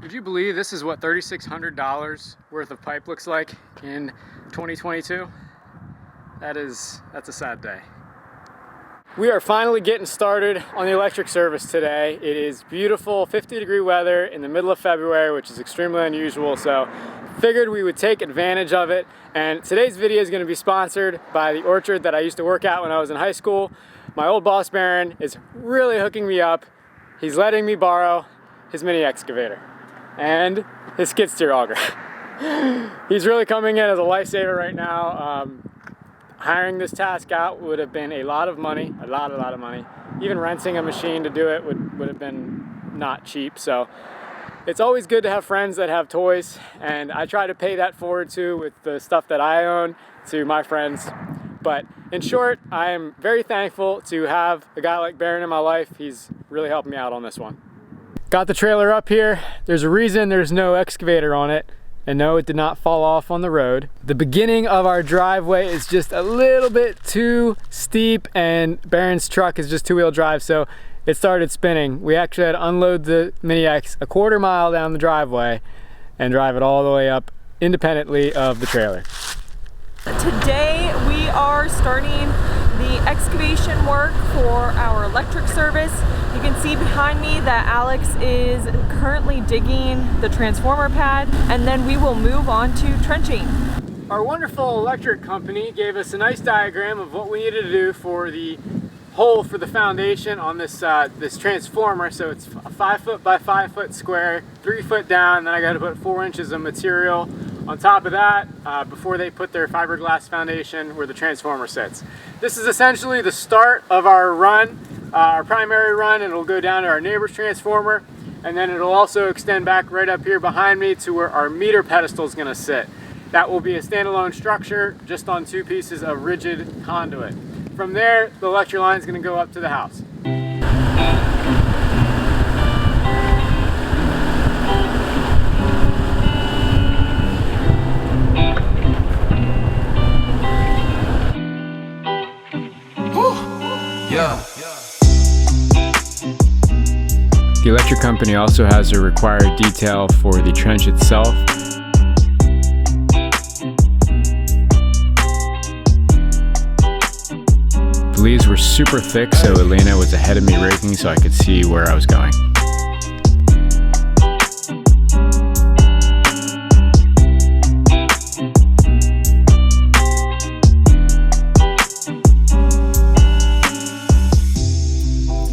Would you believe this is what $3,600 worth of pipe looks like in 2022? That's a sad day. We are finally getting started on the electric service today. It is beautiful 50-degree weather in the middle of February, which is extremely unusual, so figured we would take advantage of it. And today's video is going to be sponsored by the orchard that I used to work at when I was in high school. My old boss Baron is really hooking me up. He's letting me borrow his mini excavator and his skid steer auger. He's really coming in as a lifesaver right now. Hiring this task out would have been a lot of money, a lot of money. Even renting a machine to do it would have been not cheap. So it's always good to have friends that have toys, and I try to pay that forward too with the stuff that I own to my friends. But in short, I am very thankful to have a guy like Baron in my life. He's really helping me out on this one. Got the trailer up here. There's a reason there's no excavator on it. And no, it did not fall off on the road. The beginning of our driveway is just a little bit too steep, and Baron's truck is just two-wheel drive, so it started spinning. We actually had to unload the Mini X a quarter mile down the driveway and drive it all the way up independently of the trailer. Today we are starting the excavation work for our electric service. You can see behind me that Alex is currently digging the transformer pad, and then we will move on to trenching. Our wonderful electric company gave us a nice diagram of what we needed to do for the hole for the foundation on this this transformer. So it's a 5 foot by 5 foot square, 3 foot down, and then I got to put 4 inches of material on top of that before they put their fiberglass foundation where the transformer sits. This is essentially the start of our run, our primary run, and it'll go down to our neighbor's transformer, and then it'll also extend back right up here behind me to where our meter pedestal is going to sit. That will be a standalone structure just on 2 pieces of rigid conduit. From there, the electric line is going to go up to the house. The electric company also has a required detail for the trench itself. The leaves were super thick, so Elaina was ahead of me raking so I could see where I was going.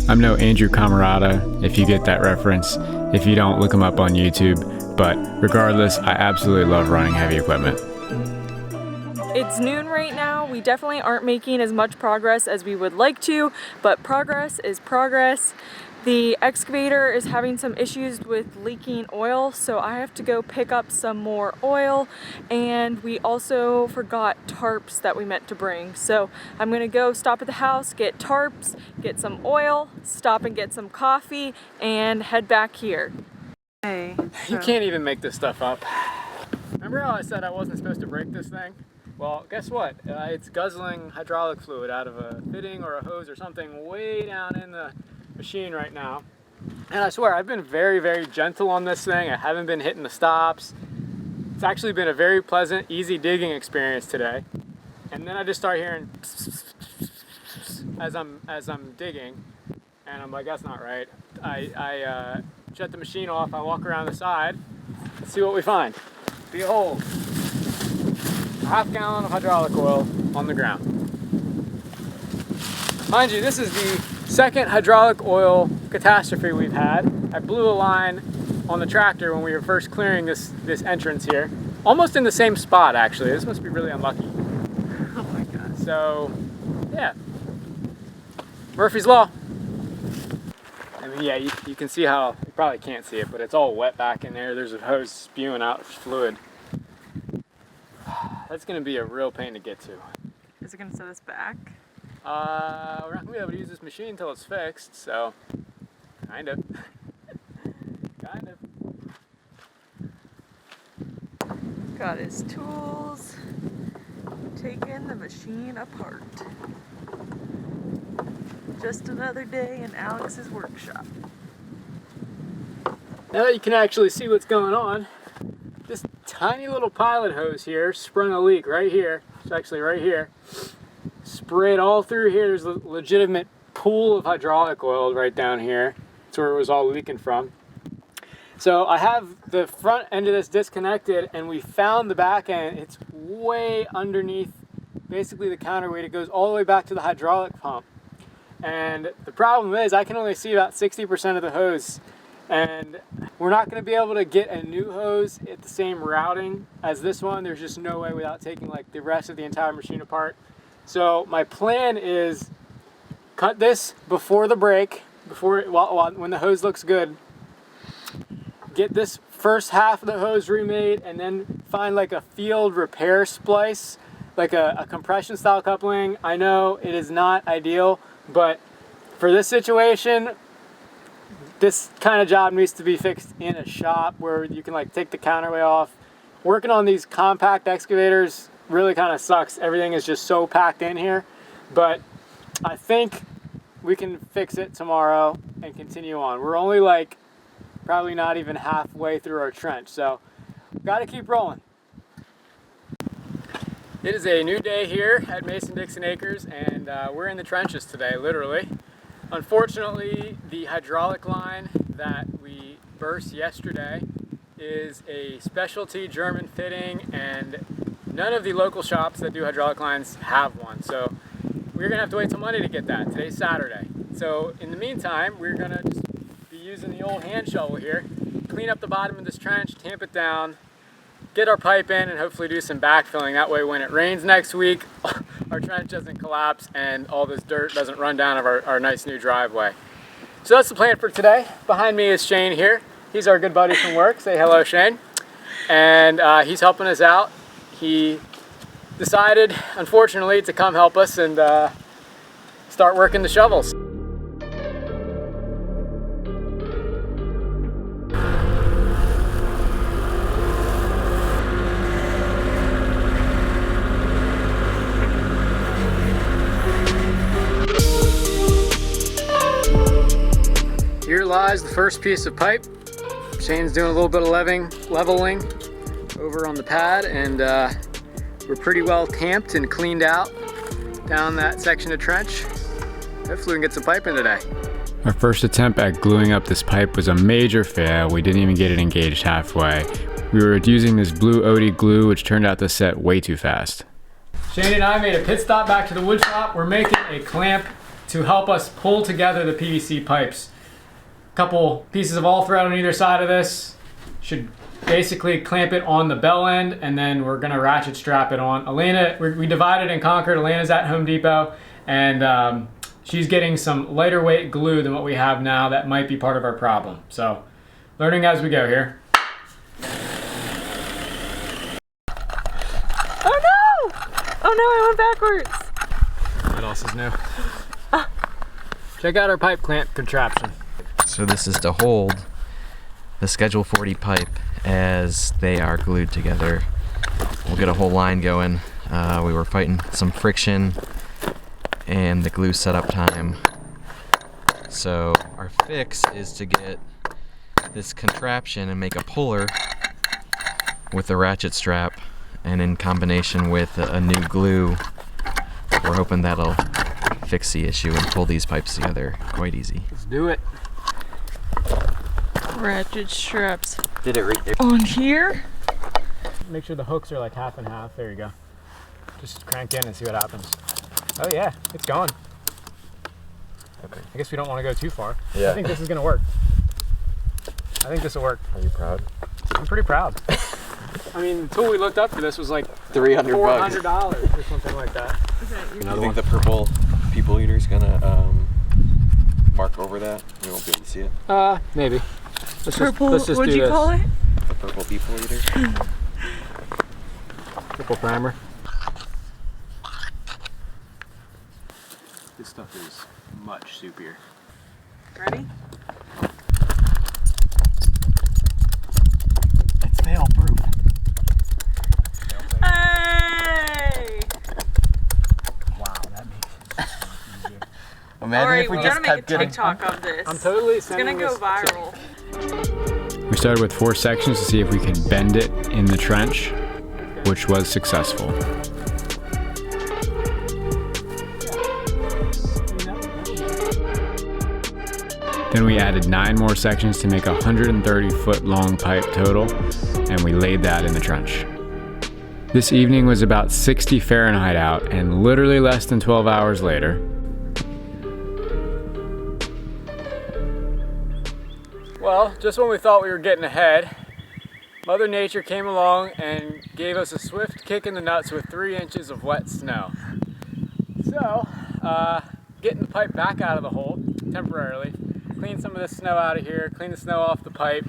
I'm no Andrew Camarada, if you get that reference. If you don't, look him up on YouTube. But regardless, I absolutely love running heavy equipment. It's noon right now. We definitely aren't making as much progress as we would like to, but progress is progress. The excavator is having some issues with leaking oil, so I have to go pick up some more oil, and we also forgot tarps that we meant to bring. So I'm gonna go stop at the house, get tarps, get some oil, stop and get some coffee, and head back here. Hey, You can't even make this stuff up. Remember how I said I wasn't supposed to break this thing? Well, guess what? It's guzzling hydraulic fluid out of a fitting or a hose or something way down in the machine right now. And I swear, I've been very gentle on this thing. I haven't been hitting the stops. It's actually been a very pleasant, easy digging experience today. And then I just start hearing as I'm digging, and I'm like, that's not right. I shut the machine off, I walk around the side, let's see what we find. Behold, a half gallon of hydraulic oil on the ground. Mind you, this is the second hydraulic oil catastrophe we've had. I blew a line on the tractor when we were first clearing this entrance here. Almost in the same spot, actually. This must be really unlucky. Oh my God. So, yeah. Murphy's Law. I mean, yeah, you can see how, you probably can't see it, but it's all wet back in there. There's a hose spewing out fluid. That's gonna be a real pain to get to. Is it gonna set us back? We're not gonna be able to use this machine until it's fixed, so kind of. Kind of. Got his tools, taking the machine apart. Just another day in Alex's workshop. Now that you can actually see what's going on, this tiny little pilot hose here sprung a leak right here. It's actually right here. Sprayed all through here. There's a legitimate pool of hydraulic oil right down here. That's where it was all leaking from. So I have the front end of this disconnected, and we found the back end. It's way underneath basically the counterweight. It goes all the way back to the hydraulic pump. And the problem is I can only see about 60% of the hose, and we're not going to be able to get a new hose at the same routing as this one. There's just no way without taking like the rest of the entire machine apart. So my plan is cut this before the break, when the hose looks good, get this first half of the hose remade, and then find like a field repair splice, like a compression style coupling. I know it is not ideal, but for this situation, this kind of job needs to be fixed in a shop where you can like take the counterweight off. Working on these compact excavators really kind of sucks. Everything is just so packed in here, but I think we can fix it tomorrow and continue on. We're only like probably not even halfway through our trench, so got to keep rolling. It is a new day here at Mason-Dixon Acres, and we're in the trenches today, literally. Unfortunately, the hydraulic line that we burst yesterday is a specialty German fitting, and none of the local shops that do hydraulic lines have one. So we're gonna have to wait till Monday to get that. Today's Saturday. So in the meantime, we're gonna just be using the old hand shovel here, clean up the bottom of this trench, tamp it down, get our pipe in, and hopefully do some backfilling. That way when it rains next week, our trench doesn't collapse and all this dirt doesn't run down of our nice new driveway. So that's the plan for today. Behind me is Shane here. He's our good buddy from work. Say hello, Shane. And he's helping us out. He decided, unfortunately, to come help us and start working the shovels. Here lies the first piece of pipe. Shane's doing a little bit of leveling over on the pad, and we're pretty well tamped and cleaned out down that section of trench. Hopefully we can get some pipe in today. Our first attempt at gluing up this pipe was a major fail. We didn't even get it engaged halfway. We were using this blue OD glue, which turned out to set way too fast. Shane and I made a pit stop back to the wood shop. We're making a clamp to help us pull together the PVC pipes. Couple pieces of all thread on either side of this should basically clamp it on the bell end, and then we're gonna ratchet strap it on. Elaina, we divided and conquered. Elena's at Home Depot, and she's getting some lighter weight glue than what we have now. That might be part of our problem. So, learning as we go here. Oh no! Oh no, I went backwards. What else is new? Check out our pipe clamp contraption. So this is to hold the Schedule 40 pipe as they are glued together. We'll get a whole line going. We were fighting some friction and the glue setup time. So our fix is to get this contraption and make a puller with a ratchet strap, and in combination with a new glue, we're hoping that'll fix the issue and pull these pipes together quite easy. Let's do it. Ratchet straps Did it read? on here. Make sure the hooks are like half and half. There you go. Just crank in and see what happens. Oh yeah, it's going. Okay. I guess we don't want to go too far. Yeah. I think this is gonna work. I think this will work. Are you proud? I'm pretty proud. I mean, the tool we looked up for this was like $300 $400 or something like that. I think the purple people eater's gonna mark over that. We won't be able to see it. Maybe. Purple, let's just what'd do you this. call it? The purple people eater. Purple primer. This stuff is much soupier. Ready? It's fail proof. Hey! Wow, that makes it so easier. Imagine Alright, if we we just gotta make a kept getting. TikTok of this. I'm totally It's sending gonna go this to- viral. started with 4 sections to see if we could bend it in the trench, which was successful. Then we added 9 more sections to make a 130-foot long pipe total, and we laid that in the trench. This evening was about 60 Fahrenheit out, and literally less than 12 hours later, well, just when we thought we were getting ahead, Mother Nature came along and gave us a swift kick in the nuts with 3 inches of wet snow. So, getting the pipe back out of the hole temporarily, clean some of this snow out of here, clean the snow off the pipe.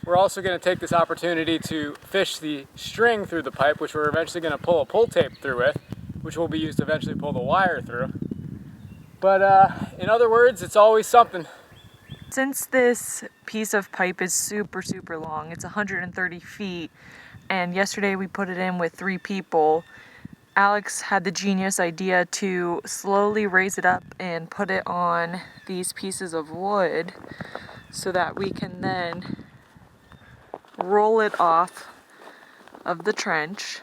We're also going to take this opportunity to fish the string through the pipe, which we're eventually going to pull a pull tape through with, which will be used to eventually pull the wire through. But in other words, it's always something. Since this piece of pipe is super long, it's 130 feet, and yesterday we put it in with 3 people, Alex had the genius idea to slowly raise it up and put it on these pieces of wood so that we can then roll it off of the trench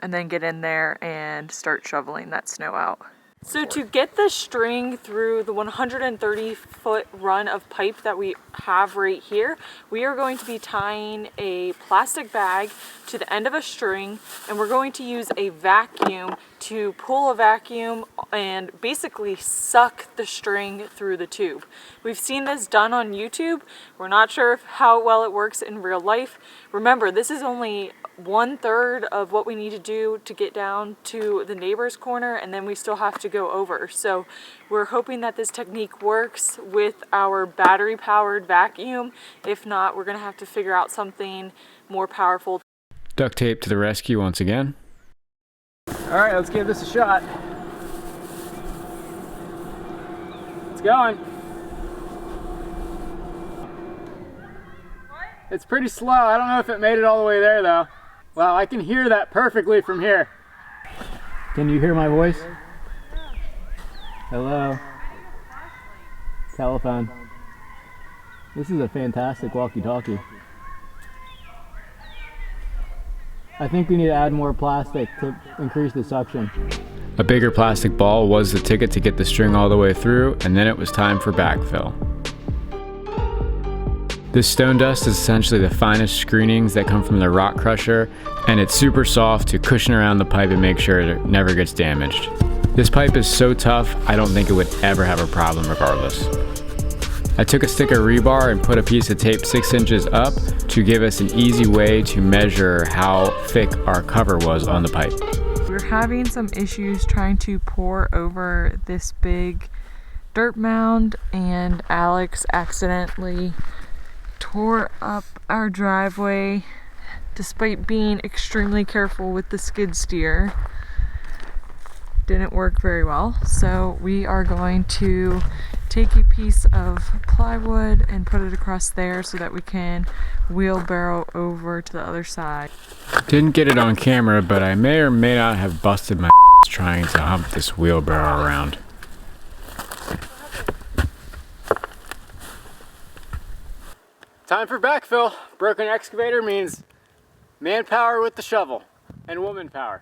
and then get in there and start shoveling that snow out. So to get the string through the 130-foot run of pipe that we have right here, we are going to be tying a plastic bag to the end of a string, and we're going to use a vacuum to pull a vacuum and basically suck the string through the tube. We've seen this done on YouTube. We're not sure how well it works in real life. Remember, this is only 1/3 of what we need to do to get down to the neighbor's corner, and then we still have to go over. So we're hoping that this technique works with our battery powered vacuum. If not, we're gonna have to figure out something more powerful. Duct tape to the rescue once again. All right, let's give this a shot. It's going. It's pretty slow. I don't know if it made it all the way there though. Wow, I can hear that perfectly from here. Can you hear my voice? Hello. Telephone. This is a fantastic walkie-talkie. I think we need to add more plastic to increase the suction. A bigger plastic ball was the ticket to get the string all the way through, and then it was time for backfill. This stone dust is essentially the finest screenings that come from the rock crusher, and it's super soft to cushion around the pipe and make sure it never gets damaged. This pipe is so tough, I don't think it would ever have a problem regardless. I took a stick of rebar and put a piece of tape 6 inches up to give us an easy way to measure how thick our cover was on the pipe. We're having some issues trying to pour over this big dirt mound, and Alex accidentally tore up our driveway despite being extremely careful with the skid steer. Didn't work very well, so we are going to take a piece of plywood and put it across there so that we can wheelbarrow over to the other side. Didn't get it on camera, but I may or may not have busted my trying to hump this wheelbarrow around. Time for backfill. Broken excavator means manpower with the shovel and woman power.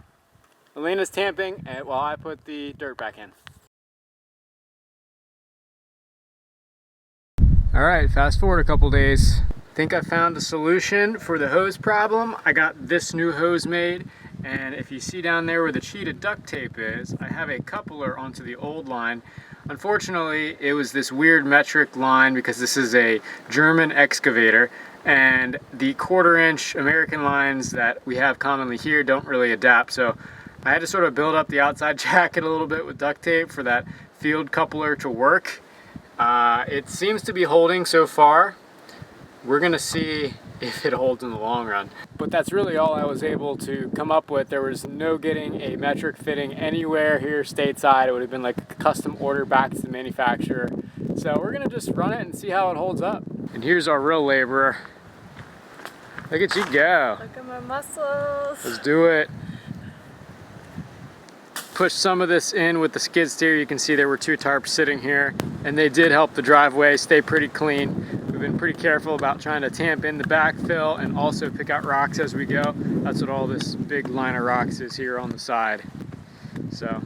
Elena's tamping while I put the dirt back in. Alright, fast forward a couple days. Think I found a solution for the hose problem. I got this new hose made, and if you see down there where the cheated duct tape is, I have a coupler onto the old line. Unfortunately, it was this weird metric line because this is a German excavator, and the 1/4-inch American lines that we have commonly here don't really adapt. So I had to sort of build up the outside jacket a little bit with duct tape for that field coupler to work. It seems to be holding so far. We're gonna see if it holds in the long run. But that's really all I was able to come up with. There was no getting a metric fitting anywhere here stateside. It would have been like a custom order back to the manufacturer. So we're gonna just run it and see how it holds up. And here's our real laborer. Look at you go. Look at my muscles. Let's do it. Push some of this in with the skid steer. You can see there were 2 tarps sitting here, and they did help the driveway stay pretty clean. We've been pretty careful about trying to tamp in the backfill and also pick out rocks as we go. That's what all this big line of rocks is here on the side. So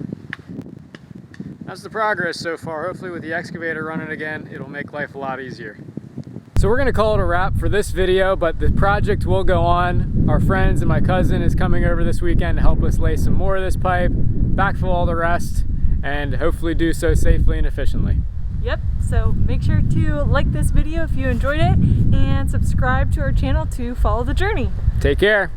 that's the progress so far. Hopefully with the excavator running again, it'll make life a lot easier. So we're gonna call it a wrap for this video, but the project will go on. Our friends and my cousin is coming over this weekend to help us lay some more of this pipe, backfill all the rest, and hopefully do so safely and efficiently. Yep, so make sure to like this video if you enjoyed it and subscribe to our channel to follow the journey. Take care.